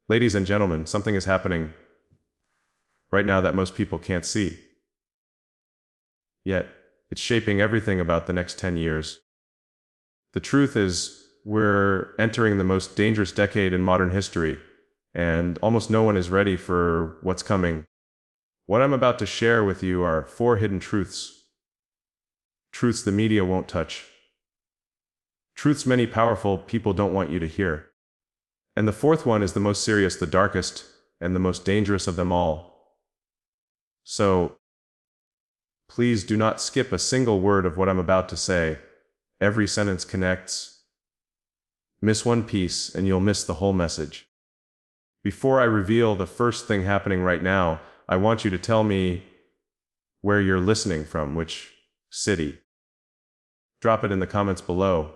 Ladies and gentlemen, something is happening right now that most people can't see. Yet, it's shaping everything about the next 10 years. The truth is, we're entering the most dangerous decade in modern history, and almost no one is ready for what's coming. What I'm about to share with you are 4 hidden truths. Truths the media won't touch. Truths many powerful people don't want you to hear. And the 4th one is the most serious, the darkest, and the most dangerous of them all. So, please do not skip a single word of what I'm about to say. Every sentence connects. Miss one piece and you'll miss the whole message. Before I reveal the first thing happening right now, I want you to tell me where you're listening from, which city. Drop it in the comments below.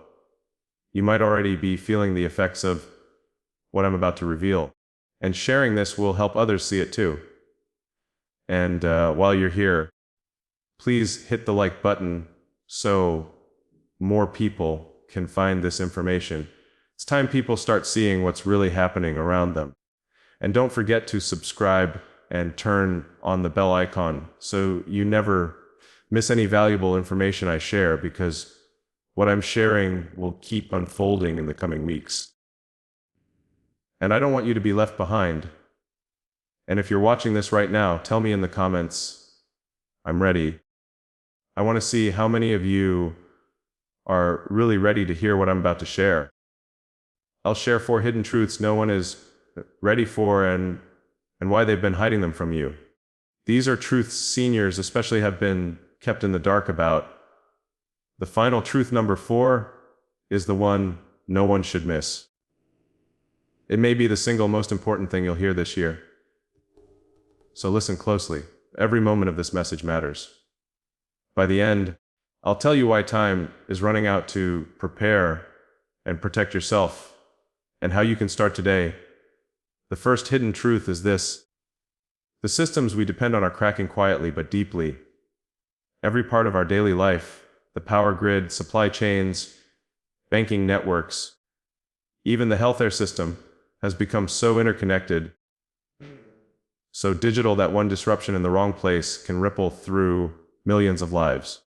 You might already be feeling the effects of what I'm about to reveal. And sharing this will help others see it too. And while you're here, please hit the like button so more people can find this information. It's time people start seeing what's really happening around them. And don't forget to subscribe and turn on the bell icon so you never miss any valuable information I share, because what I'm sharing will keep unfolding in the coming weeks. And I don't want you to be left behind. And if you're watching this right now, tell me in the comments, I'm ready. I want to see how many of you are really ready to hear what I'm about to share. I'll share 4 hidden truths no one is ready for and why they've been hiding them from you. These are truths seniors especially have been kept in the dark about. The final truth, number 4, is the one no one should miss. It may be the single most important thing you'll hear this year. So listen closely. Every moment of this message matters. By the end, I'll tell you why time is running out to prepare and protect yourself, and how you can start today. The first hidden truth is this: the systems we depend on are cracking quietly but deeply. Every part of our daily life, the power grid, supply chains, banking networks, even the healthcare system, has become so interconnected, so digital that one disruption in the wrong place can ripple through millions of lives.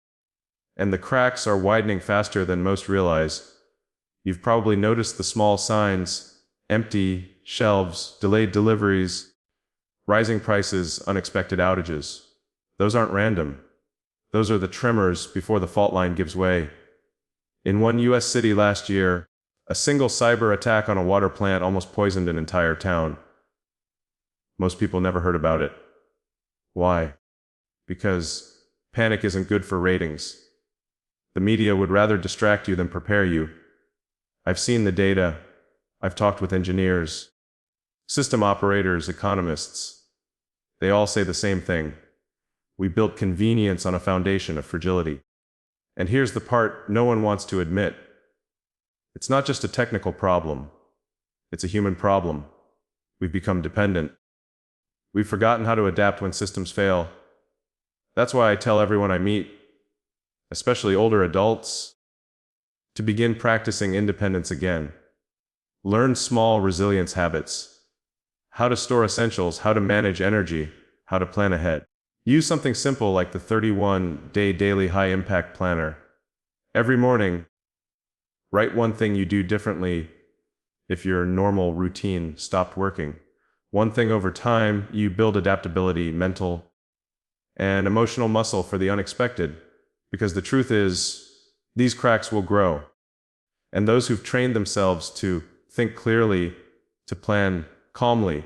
And the cracks are widening faster than most realize. You've probably noticed the small signs: empty shelves, delayed deliveries, rising prices, unexpected outages. Those aren't random. Those are the tremors before the fault line gives way. In one US city last year, a single cyber attack on a water plant almost poisoned an entire town. Most people never heard about it. Why? Because panic isn't good for ratings. The media would rather distract you than prepare you. I've seen the data. I've talked with engineers, system operators, economists. They all say the same thing. We built convenience on a foundation of fragility. And here's the part no one wants to admit. It's not just a technical problem. It's a human problem. We've become dependent. We've forgotten how to adapt when systems fail. That's why I tell everyone I meet, especially older adults, to begin practicing independence again. Learn small resilience habits. How to store essentials, how to manage energy, how to plan ahead. Use something simple like the 31-day daily high-impact planner. Every morning, write one thing you do differently if your normal routine stopped working. One thing over time, you build adaptability, mental and emotional muscle for the unexpected. Because the truth is, these cracks will grow. And those who've trained themselves to think clearly, to plan calmly,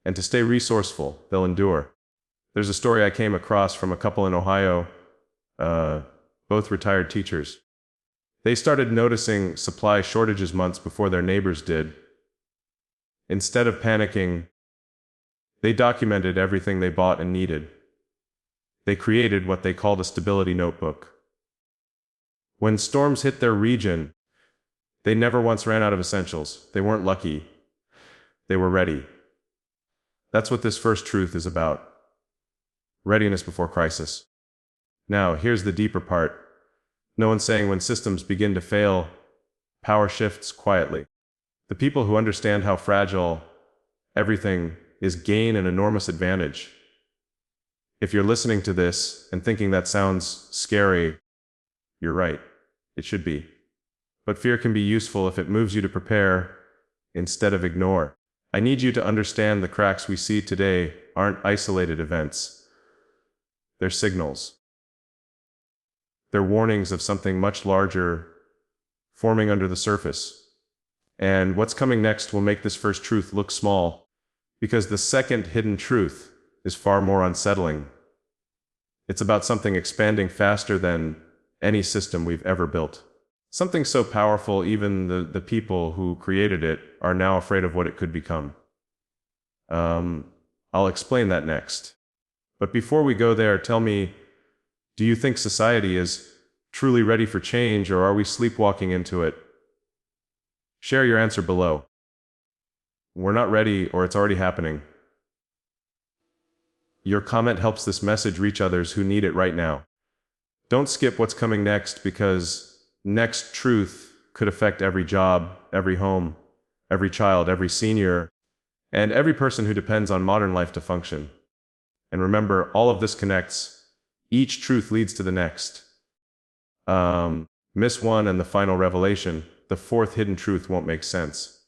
and to stay resourceful, they'll endure. There's a story I came across from a couple in Ohio, both retired teachers. They started noticing supply shortages months before their neighbors did. Instead of panicking, they documented everything they bought and needed. They created what they called a stability notebook. When storms hit their region, they never once ran out of essentials. They weren't lucky. They were ready. That's what this first truth is about. Readiness before crisis. Now, here's the deeper part. No one's saying when systems begin to fail, power shifts quietly. The people who understand how fragile everything is gain an enormous advantage. If you're listening to this and thinking that sounds scary, you're right. It should be. But fear can be useful if it moves you to prepare instead of ignore. I need you to understand the cracks we see today aren't isolated events. They're signals. They're warnings of something much larger forming under the surface. And what's coming next will make this first truth look small, because the second hidden truth is far more unsettling. It's about something expanding faster than any system we've ever built. Something so powerful even the people who created it are now afraid of what it could become. I'll explain that next. But before we go there, tell me, do you think society is truly ready for change, or are we sleepwalking into it? Share your answer below. We're not ready, or it's already happening. Your comment helps this message reach others who need it right now. Don't skip what's coming next, because next truth could affect every job, every home, every child, every senior, and every person who depends on modern life to function. And remember, all of this connects. Each truth leads to the next. Miss one and the final revelation, the fourth hidden truth won't make sense.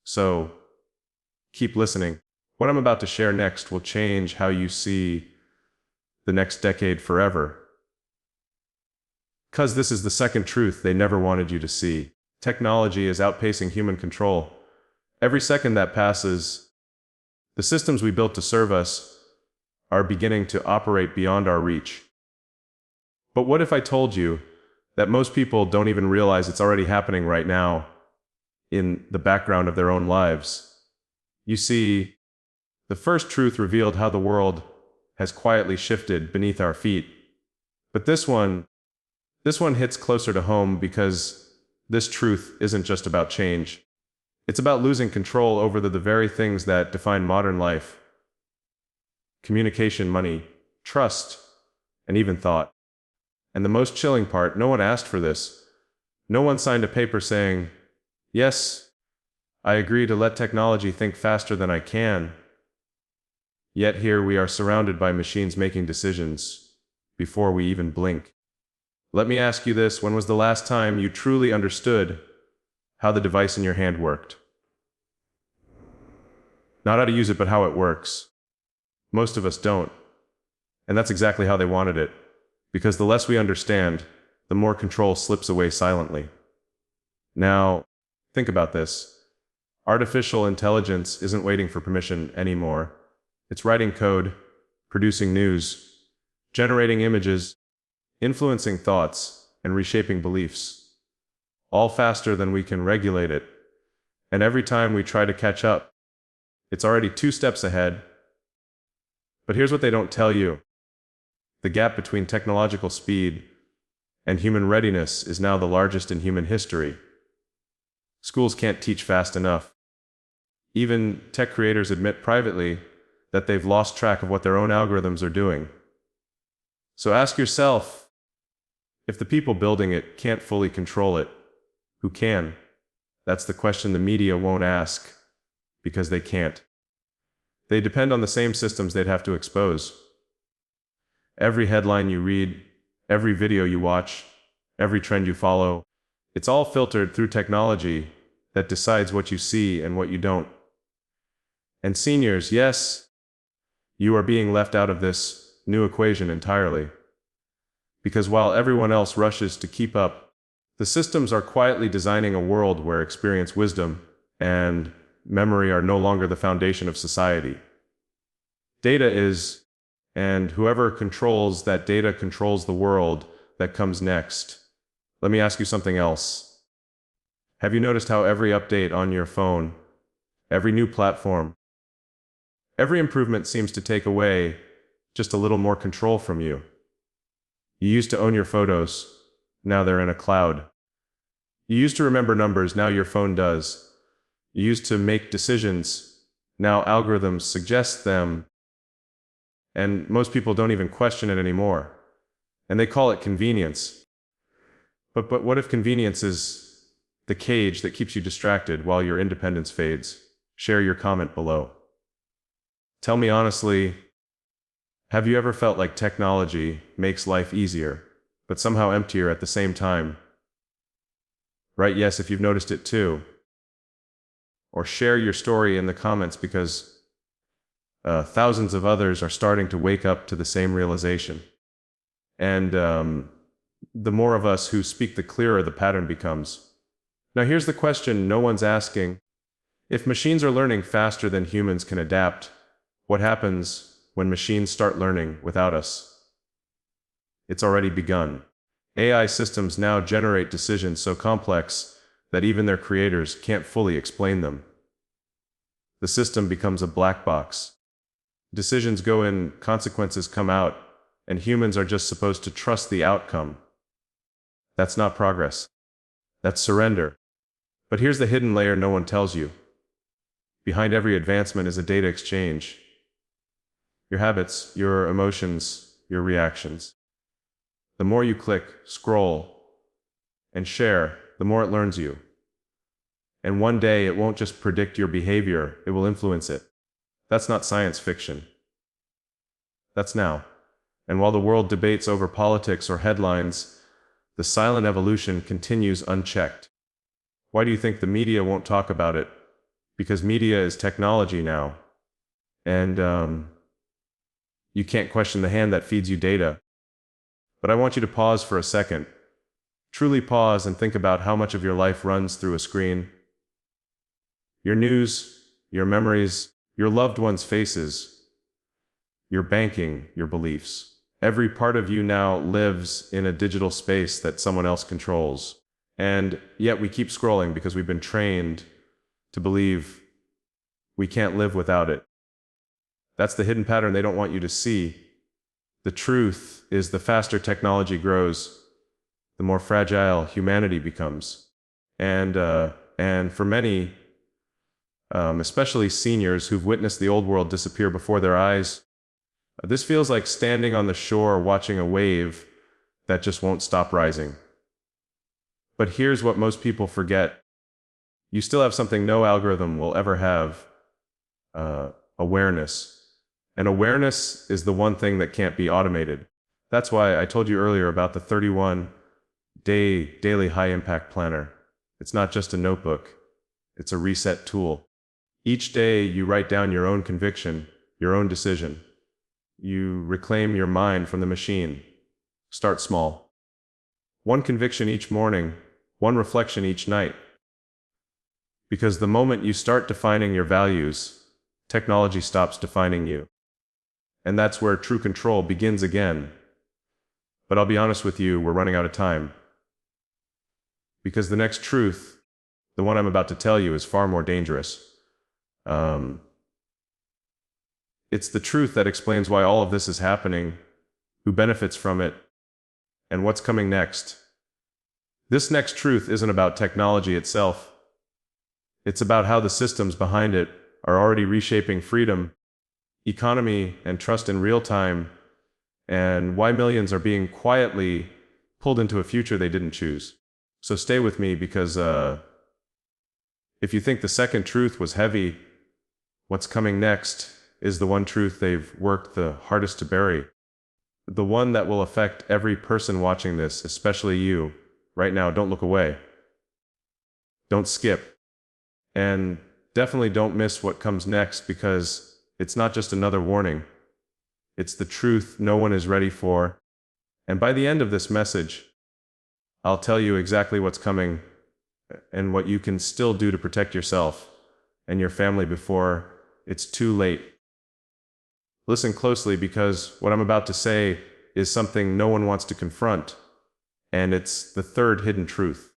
So, keep listening. What I'm about to share next will change how you see the next decade forever. Because this is the second truth they never wanted you to see. Technology is outpacing human control. Every second that passes, the systems we built to serve us are beginning to operate beyond our reach. But what if I told you that most people don't even realize it's already happening right now in the background of their own lives? You see, the first truth revealed how the world has quietly shifted beneath our feet. But this one hits closer to home, because this truth isn't just about change. It's about losing control over the very things that define modern life: communication, money, trust, and even thought. And the most chilling part, no one asked for this. No one signed a paper saying, "Yes, I agree to let technology think faster than I can." Yet here we are, surrounded by machines making decisions before we even blink. Let me ask you this: when was the last time you truly understood how the device in your hand worked? Not how to use it, but how it works. Most of us don't. And that's exactly how they wanted it. Because the less we understand, the more control slips away silently. Now, think about this. Artificial intelligence isn't waiting for permission anymore. It's writing code, producing news, generating images, influencing thoughts, and reshaping beliefs. All faster than we can regulate it. And every time we try to catch up, it's already 2 steps ahead. But here's what they don't tell you. The gap between technological speed and human readiness is now the largest in human history. Schools can't teach fast enough. Even tech creators admit privately that they've lost track of what their own algorithms are doing. So ask yourself, if the people building it can't fully control it, who can? That's the question the media won't ask, because they can't. They depend on the same systems they'd have to expose. Every headline you read, every video you watch, every trend you follow, it's all filtered through technology that decides what you see and what you don't. And seniors, yes, you are being left out of this new equation entirely. Because while everyone else rushes to keep up, the systems are quietly designing a world where experience, wisdom, and memory are no longer the foundation of society. Data is, and whoever controls that data controls the world that comes next. Let me ask you something else. Have you noticed how every update on your phone, every new platform, every improvement seems to take away just a little more control from you? You used to own your photos, now they're in a cloud. You used to remember numbers, now your phone does. You used to make decisions, now algorithms suggest them. And most people don't even question it anymore. And they call it convenience. But what if convenience is the cage that keeps you distracted while your independence fades? Share your comment below. Tell me honestly, have you ever felt like technology makes life easier, but somehow emptier at the same time? Right? Yes, if you've noticed it too. Or share your story in the comments because thousands of others are starting to wake up to the same realization. And the more of us who speak, the clearer the pattern becomes. Now, here's the question no one's asking. If machines are learning faster than humans can adapt, what happens when machines start learning without us? It's already begun. AI systems now generate decisions so complex that even their creators can't fully explain them. The system becomes a black box. Decisions go in, consequences come out, and humans are just supposed to trust the outcome. That's not progress. That's surrender. But here's the hidden layer no one tells you. Behind every advancement is a data exchange. Your habits, your emotions, your reactions. The more you click, scroll, and share, the more it learns you. And one day it won't just predict your behavior, it will influence it. That's not science fiction. That's now. And while the world debates over politics or headlines, the silent evolution continues unchecked. Why do you think the media won't talk about it? Because media is technology now. And you can't question the hand that feeds you data. But I want you to pause for a second. Truly pause and think about how much of your life runs through a screen. Your news, your memories, your loved ones' faces, your banking, your beliefs. Every part of you now lives in a digital space that someone else controls. And yet we keep scrolling because we've been trained to believe we can't live without it. That's the hidden pattern they don't want you to see. The truth is the faster technology grows, the more fragile humanity becomes. And for many, especially seniors who've witnessed the old world disappear before their eyes, this feels like standing on the shore watching a wave that just won't stop rising. But here's what most people forget. You still have something no algorithm will ever have, awareness. And awareness is the one thing that can't be automated. That's why I told you earlier about the 31-day daily high-impact planner. It's not just a notebook. It's a reset tool. Each day you write down your own conviction, your own decision. You reclaim your mind from the machine. Start small. One conviction each morning, one reflection each night. Because the moment you start defining your values, technology stops defining you. And that's where true control begins again. But I'll be honest with you, we're running out of time. Because the next truth, the one I'm about to tell you, is far more dangerous. It's the truth that explains why all of this is happening, who benefits from it, and what's coming next. This next truth isn't about technology itself. It's about how the systems behind it are already reshaping freedom, economy, and trust in real time, and why millions are being quietly pulled into a future they didn't choose. So stay with me because if you think the second truth was heavy, what's coming next is the one truth they've worked the hardest to bury. The one that will affect every person watching this, especially you. Right now, don't look away. Don't skip. And definitely don't miss what comes next because it's not just another warning. It's the truth no one is ready for. And by the end of this message, I'll tell you exactly what's coming and what you can still do to protect yourself and your family before it's too late. Listen closely because what I'm about to say is something no one wants to confront, and it's the third hidden truth.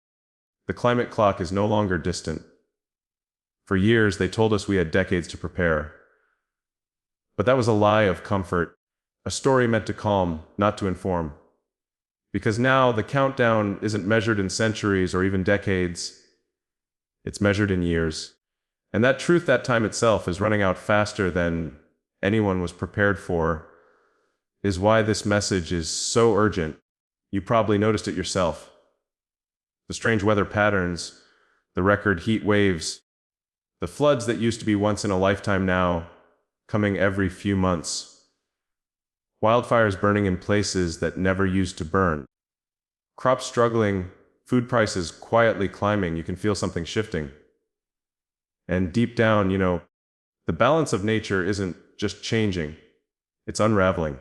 The climate clock is no longer distant. For years, they told us we had decades to prepare. But that was a lie of comfort, a story meant to calm, not to inform. Because now the countdown isn't measured in centuries or even decades. It's measured in years. And that truth, that time itself, is running out faster than anyone was prepared for, is why this message is so urgent. You probably noticed it yourself. The strange weather patterns, the record heat waves, the floods that used to be once in a lifetime now, coming every few months. Wildfires burning in places that never used to burn. Crops struggling, food prices quietly climbing. You can feel something shifting. And deep down, the balance of nature isn't just changing, it's unraveling.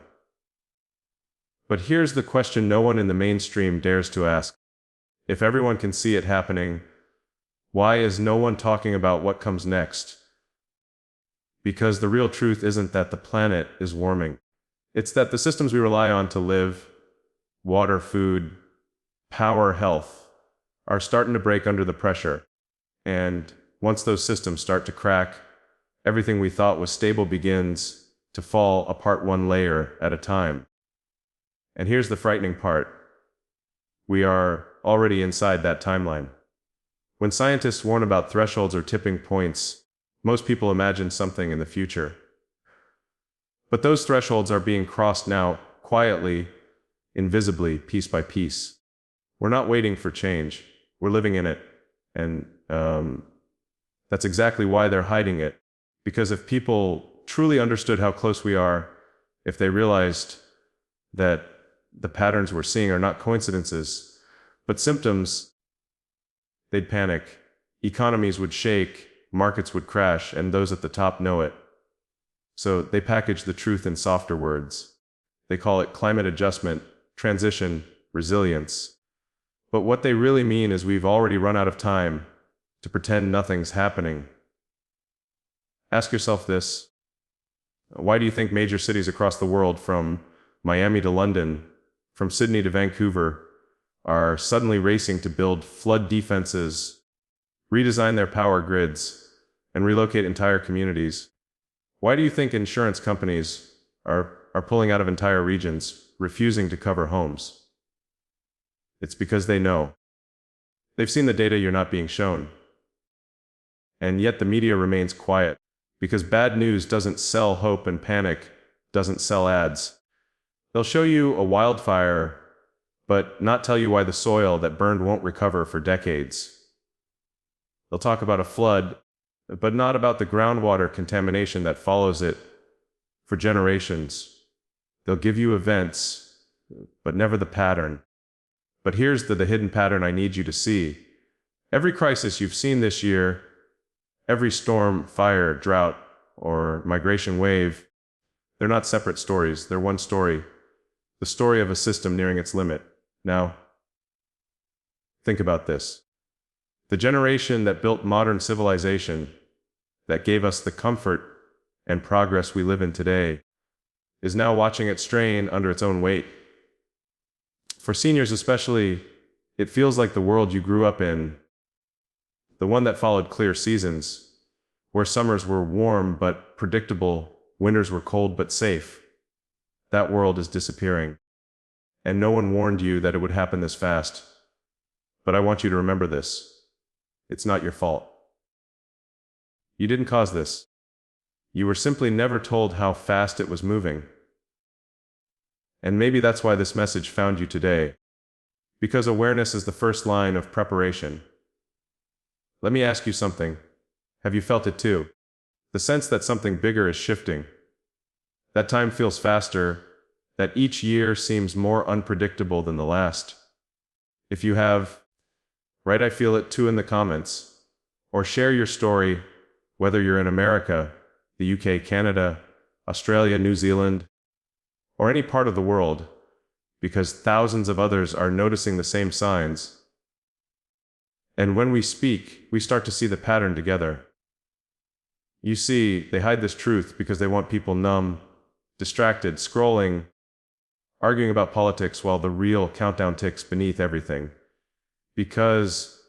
But here's the question no one in the mainstream dares to ask. If everyone can see it happening, why is no one talking about what comes next? Because the real truth isn't that the planet is warming. It's that the systems we rely on to live, water, food, power, health, are starting to break under the pressure. And once those systems start to crack, everything we thought was stable begins to fall apart one layer at a time. And here's the frightening part. We are already inside that timeline. When scientists warn about thresholds or tipping points, most people imagine something in the future. But those thresholds are being crossed now, quietly, invisibly, piece by piece. We're not waiting for change. We're living in it. And that's exactly why they're hiding it. Because if people truly understood how close we are, if they realized that the patterns we're seeing are not coincidences, but symptoms, they'd panic. Economies would shake, markets would crash, and those at the top know it. So they package the truth in softer words. They call it climate adjustment, transition, resilience. But what they really mean is we've already run out of time to pretend nothing's happening. Ask yourself this. Why do you think major cities across the world, from Miami to London, from Sydney to Vancouver, are suddenly racing to build flood defenses, redesign their power grids, and relocate entire communities? Why do you think insurance companies are pulling out of entire regions, refusing to cover homes? It's because they know. They've seen the data you're not being shown. And yet the media remains quiet, because bad news doesn't sell hope and panic doesn't sell ads. They'll show you a wildfire, but not tell you why the soil that burned won't recover for decades. They'll talk about a flood, but not about the groundwater contamination that follows it for generations. They'll give you events, but never the pattern. But here's the hidden pattern I need you to see. Every crisis you've seen this year, every storm, fire, drought, or migration wave, they're not separate stories, they're one story. The story of a system nearing its limit. Now, think about this. The generation that built modern civilization, that gave us the comfort and progress we live in today, is now watching it strain under its own weight. For seniors especially, it feels like the world you grew up in, the one that followed clear seasons, where summers were warm but predictable, winters were cold but safe. That world is disappearing. And no one warned you that it would happen this fast. But I want you to remember this. It's not your fault. You didn't cause this. You were simply never told how fast it was moving. And maybe that's why this message found you today. Because awareness is the first line of preparation. Let me ask you something. Have you felt it too? The sense that something bigger is shifting. That time feels faster, that each year seems more unpredictable than the last. If you have, write "I feel it too" in the comments, or share your story, whether you're in America, the UK, Canada, Australia, New Zealand, or any part of the world, because thousands of others are noticing the same signs. And when we speak, we start to see the pattern together. You see, they hide this truth because they want people numb, distracted, scrolling, arguing about politics while the real countdown ticks beneath everything. Because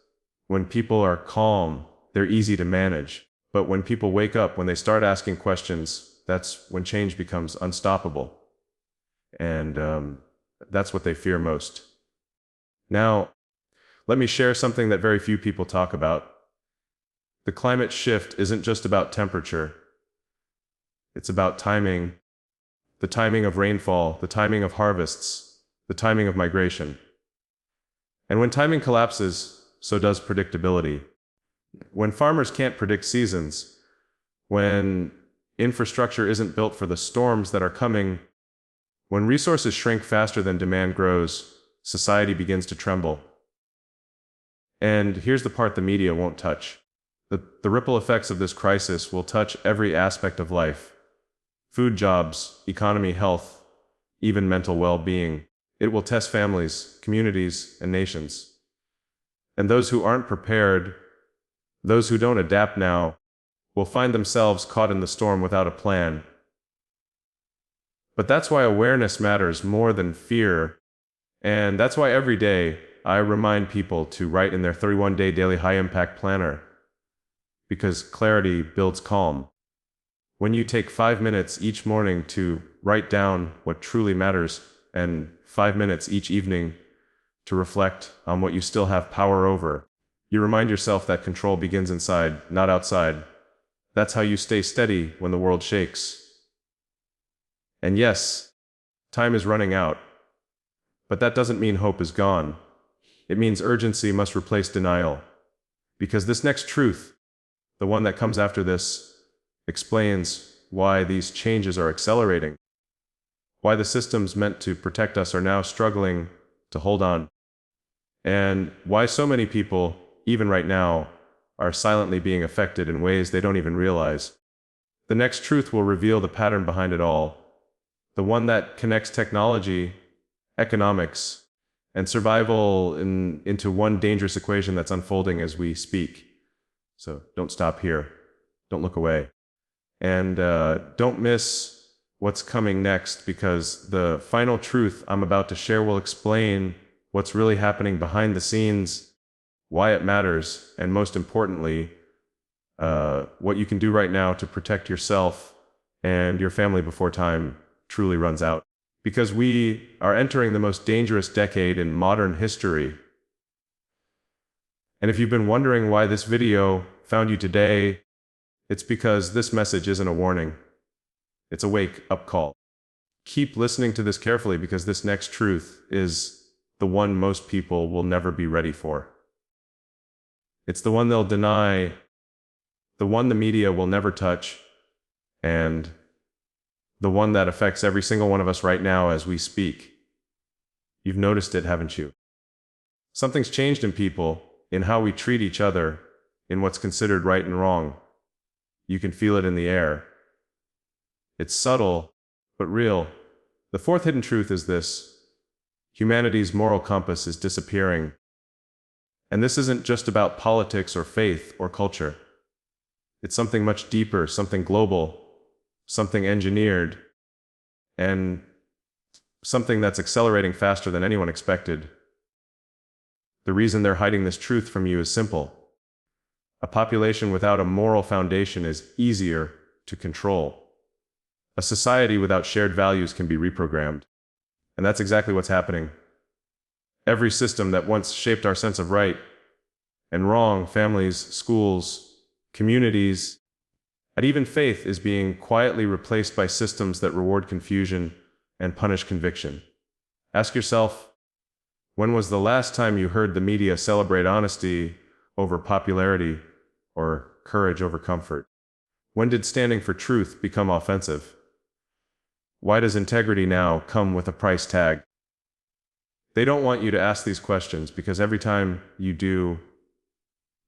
when people are calm, they're easy to manage. But when people wake up, when they start asking questions, that's when change becomes unstoppable. And that's what they fear most. Now, let me share something that very few people talk about. The climate shift isn't just about temperature. It's about timing. The timing of rainfall, the timing of harvests, the timing of migration. And when timing collapses, so does predictability. When farmers can't predict seasons, when Infrastructure isn't built for the storms that are coming. When resources shrink faster than demand grows, society begins to tremble. And here's the part the media won't touch. The ripple effects of this crisis will touch every aspect of life: food, jobs, economy, health, even mental well-being. It will test families, communities, and nations. And those who aren't prepared, those who don't adapt now, will find themselves caught in the storm without a plan. But that's why awareness matters more than fear. And that's why every day I remind people to write in their 31-day daily high-impact planner. Because clarity builds calm. When you take 5 minutes each morning to write down what truly matters, and 5 minutes each evening to reflect on what you still have power over, you remind yourself that control begins inside, not outside. That's how you stay steady when the world shakes. And yes, time is running out. But that doesn't mean hope is gone. It means urgency must replace denial. Because this next truth, the one that comes after this, explains why these changes are accelerating. Why the systems meant to protect us are now struggling to hold on. And why so many people, even right now, are silently being affected in ways they don't even realize. The next truth will reveal the pattern behind it all. The one that connects technology, economics, and survival into one dangerous equation that's unfolding as we speak. So don't stop here. Don't look away. And don't miss what's coming next, because the final truth I'm about to share will explain what's really happening behind the scenes, why it matters, and most importantly, what you can do right now to protect yourself and your family before time truly runs out. Because we are entering the most dangerous decade in modern history. And if you've been wondering why this video found you today, it's because this message isn't a warning. It's a wake-up call. Keep listening to this carefully, because this next truth is the one most people will never be ready for. It's the one they'll deny, the one the media will never touch, and the one that affects every single one of us right now as we speak. You've noticed it, haven't you? Something's changed in people, in how we treat each other, in what's considered right and wrong. You can feel it in the air. It's subtle, but real. The fourth hidden truth is this: humanity's moral compass is disappearing. And this isn't just about politics or faith or culture. It's something much deeper, something global, something engineered, and something that's accelerating faster than anyone expected. The reason they're hiding this truth from you is simple. A population without a moral foundation is easier to control. A society without shared values can be reprogrammed. And that's exactly what's happening. Every system that once shaped our sense of right and wrong, families, schools, communities, and even faith, is being quietly replaced by systems that reward confusion and punish conviction. Ask yourself, when was the last time you heard the media celebrate honesty over popularity or courage over comfort? When did standing for truth become offensive? Why does integrity now come with a price tag? They don't want you to ask these questions, because every time you do,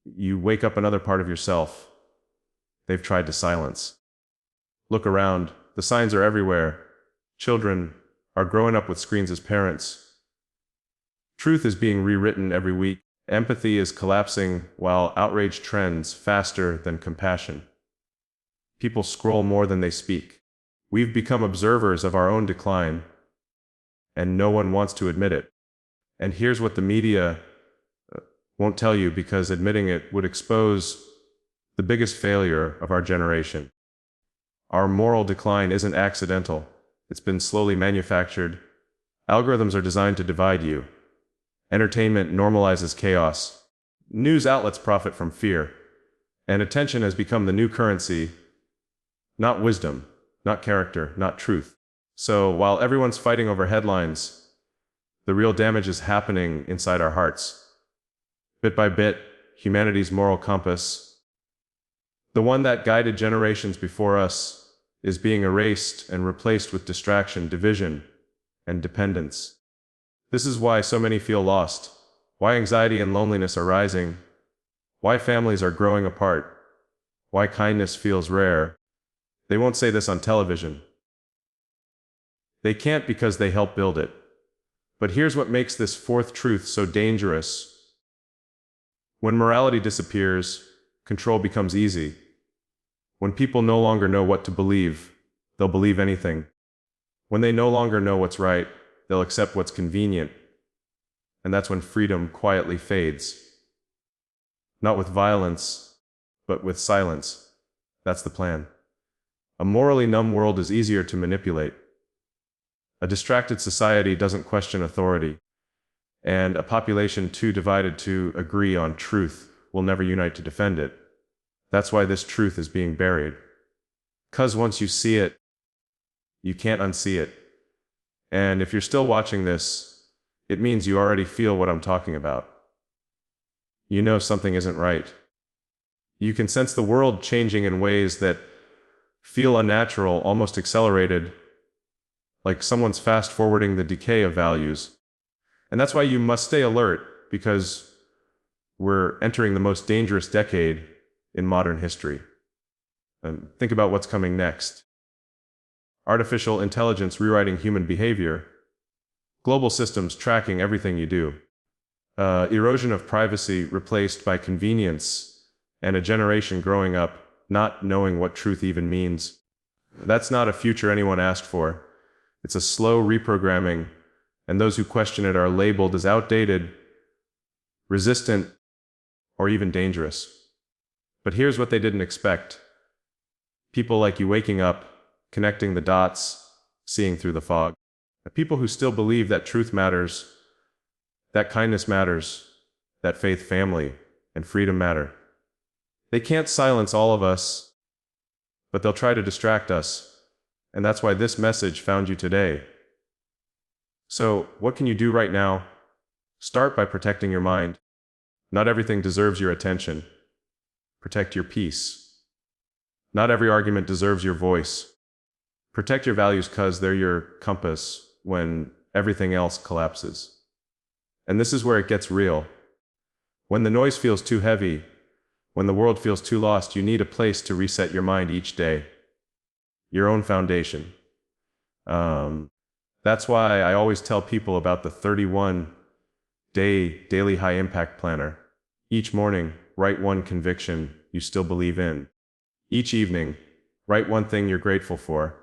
you wake up another part of yourself they've tried to silence. Look around. The signs are everywhere. Children are growing up with screens as parents. Truth is being rewritten every week. Empathy is collapsing, while outrage trends faster than compassion. People scroll more than they speak. We've become observers of our own decline, and no one wants to admit it. And here's what the media won't tell you, because admitting it would expose the biggest failure of our generation. Our moral decline isn't accidental. It's been slowly manufactured. Algorithms are designed to divide you. Entertainment normalizes chaos. News outlets profit from fear. And attention has become the new currency. Not wisdom, not character, not truth. So while everyone's fighting over headlines, the real damage is happening inside our hearts. Bit by bit, humanity's moral compass, the one that guided generations before us, is being erased and replaced with distraction, division, and dependence. This is why so many feel lost, why anxiety and loneliness are rising, why families are growing apart, why kindness feels rare. They won't say this on television. They can't because they help build it. But here's what makes this fourth truth so dangerous. When morality disappears, control becomes easy. When people no longer know what to believe, they'll believe anything. When they no longer know what's right, they'll accept what's convenient. And that's when freedom quietly fades. Not with violence, but with silence. That's the plan. A morally numb world is easier to manipulate. A distracted society doesn't question authority. And a population too divided to agree on truth will never unite to defend it. That's why this truth is being buried. 'Cause once you see it, you can't unsee it. And if you're still watching this, it means you already feel what I'm talking about. You know something isn't right. You can sense the world changing in ways that feel unnatural, almost accelerated, like someone's fast-forwarding the decay of values. And that's why you must stay alert, because we're entering the most dangerous decade in modern history. And think about what's coming next. Artificial intelligence rewriting human behavior. Global systems tracking everything you do. Erosion of privacy replaced by convenience, and a generation growing up not knowing what truth even means. That's not a future anyone asked for. It's a slow reprogramming, and those who question it are labeled as outdated, resistant, or even dangerous. But here's what they didn't expect. People like you waking up, connecting the dots, seeing through the fog. People who still believe that truth matters, that kindness matters, that faith, family, and freedom matter. They can't silence all of us, but they'll try to distract us. And that's why this message found you today. So, what can you do right now? Start by protecting your mind. Not everything deserves your attention. Protect your peace. Not every argument deserves your voice. Protect your values, 'cause they're your compass when everything else collapses. And this is where it gets real. When the noise feels too heavy, when the world feels too lost, you need a place to reset your mind each day. Your own foundation. That's why I always tell people about the 31-day daily high impact planner. Each morning, write one conviction you still believe in. Each evening, write one thing you're grateful for.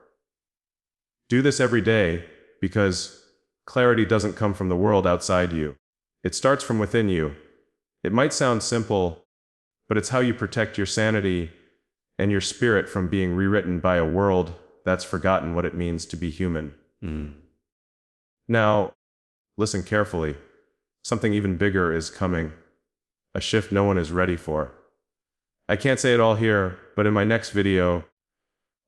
Do this every day, because clarity doesn't come from the world outside you. It starts from within you. It might sound simple, but it's how you protect your sanity and your spirit from being rewritten by a world that's forgotten what it means to be human. Now, listen carefully. Something even bigger is coming. A shift no one is ready for. I can't say it all here, but in my next video,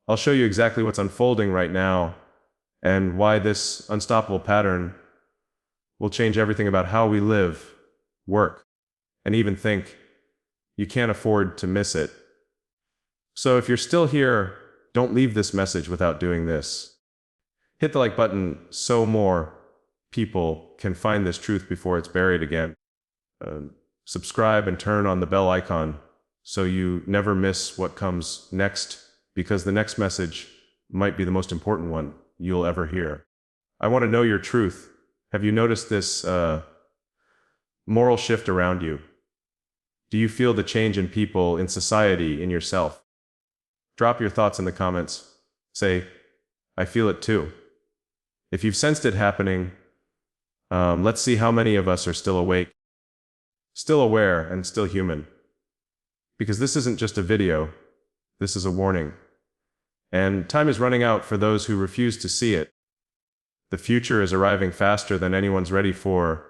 I'll show you exactly what's unfolding right now and why this unstoppable pattern will change everything about how we live, work, and even think. You can't afford to miss it. So if you're still here, don't leave this message without doing this. Hit the like button so more people can find this truth before it's buried again. Subscribe and turn on the bell icon so you never miss what comes next, because the next message might be the most important one you'll ever hear. I want to know your truth. Have you noticed this moral shift around you? Do you feel the change in people, in society, in yourself? Drop your thoughts in the comments. Say, I feel it too. If you've sensed it happening, let's see how many of us are still awake, still aware, and still human. Because this isn't just a video, this is a warning. And time is running out for those who refuse to see it. The future is arriving faster than anyone's ready for,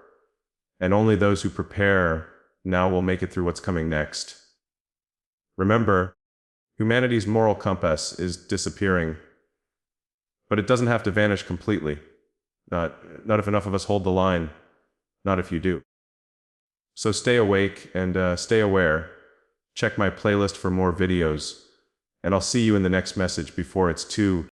and only those who prepare now will make it through what's coming next. Remember, humanity's moral compass is disappearing, but it doesn't have to vanish completely. Not if enough of us hold the line, not if you do. So stay awake and stay aware. Check my playlist for more videos, and I'll see you in the next message before it's too